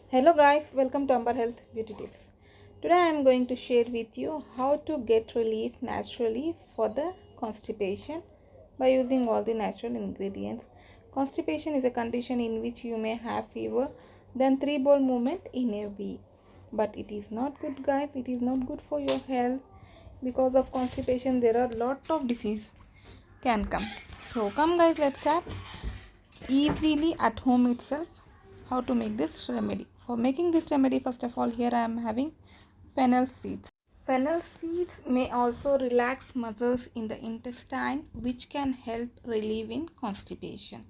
Hello guys, welcome to Amber Health Beauty Tips. Today I am going to share with you how to get relief naturally for the constipation by using all the natural ingredients. Constipation is a condition in which you may have fever than 3 bowel movement in a week. But it is not good guys, it is not good for your health. Because of constipation there are lot of disease can come. So come guys, let's start easily at home itself how to make this remedy. For making this remedy, first of all, here I am having fennel seeds. Fennel seeds may also relax muscles in the intestine, which can help relieve in constipation.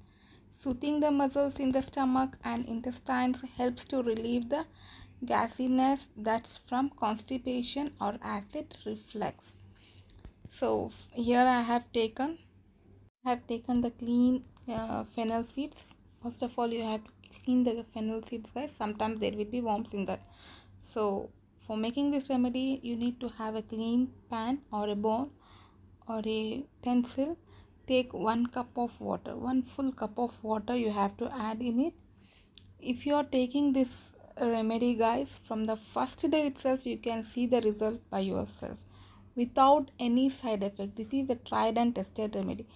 Soothing the muscles in the stomach and intestines helps to relieve the gassiness that's from constipation or acid reflux. So here I have taken the clean fennel seeds. First of all, you have to clean the fennel seeds guys. Sometimes there will be worms in that. So for making this remedy, you need to have a clean pan or a bowl or a utensil. Take 1 cup of water, 1 full cup of water you have to add in it. If you are taking this remedy guys, from the first day itself you can see the result by yourself without any side effect. This is a tried and tested remedy.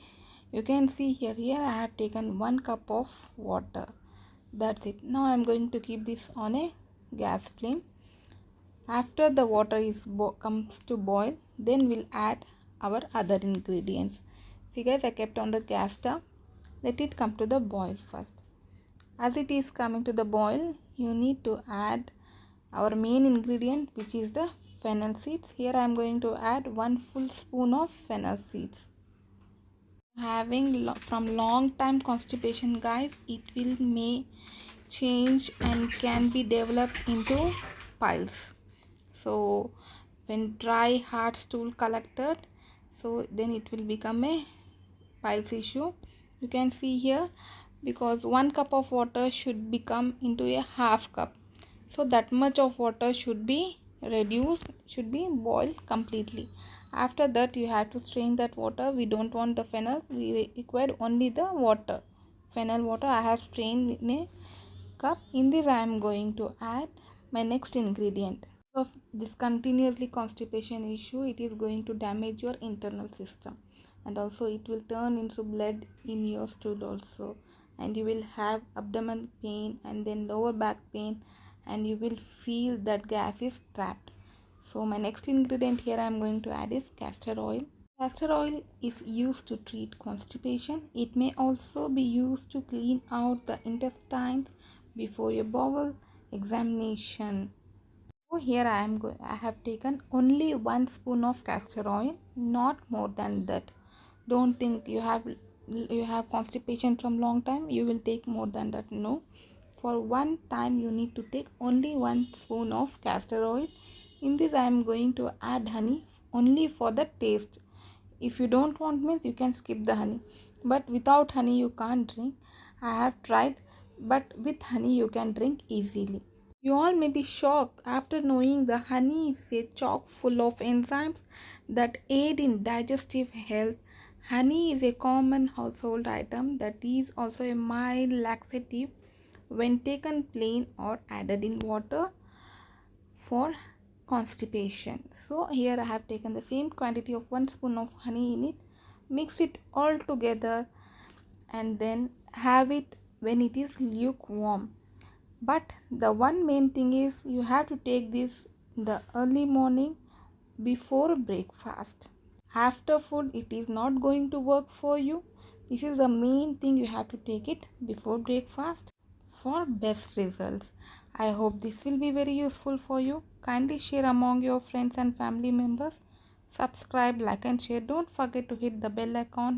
You can see here I have taken 1 cup of water. That's it. Now I am going to keep this on a gas flame. After the water comes to boil, then we'll add our other ingredients. See guys, I kept on the gas stove. Let it come to the boil first. As it is coming to the boil, you need to add our main ingredient, which is the fennel seeds. Here I am going to add 1 full spoon of fennel seeds. Having from long time constipation guys, it will may change and can be developed into piles. So when dry hard stool collected, so then it will become a piles issue. You can see here, because 1 cup of water should become into a half cup, so that much of water should be reduced, should be boiled completely. After that you have to strain that water. We don't want the fennel, we require only the water, fennel water. I have strained in a cup. In this I am going to add my next ingredient. Of this continuously constipation issue, it is going to damage your internal system, and also it will turn into blood in your stool also, and you will have abdomen pain and then lower back pain, and you will feel that gas is trapped. So my next ingredient here I am going to add is castor oil. Castor oil is used to treat constipation. It may also be used to clean out the intestines before your bowel examination. So here I have taken only 1 spoon of castor oil, not more than that. Don't think you have constipation from long time, you will take more than that. No. For one time you need to take only 1 spoon of castor oil. In this I am going to add honey only for the taste. If you don't want means you can skip the honey. But without honey you can't drink. I have tried, but with honey you can drink easily. You all may be shocked after knowing the honey is a chock full of enzymes that aid in digestive health. Honey is a common household item that is also a mild laxative when taken plain or added in water for constipation. So here I have taken the same quantity of 1 spoon of honey in it. Mix it all together and then have it when it is lukewarm. But the one main thing is you have to take this in the early morning before breakfast. After food it is not going to work for you. This is the main thing, you have to take it before breakfast for best results. I hope this will be very useful for you. Kindly share among your friends and family members. Subscribe, like and share. Don't forget to hit the bell icon.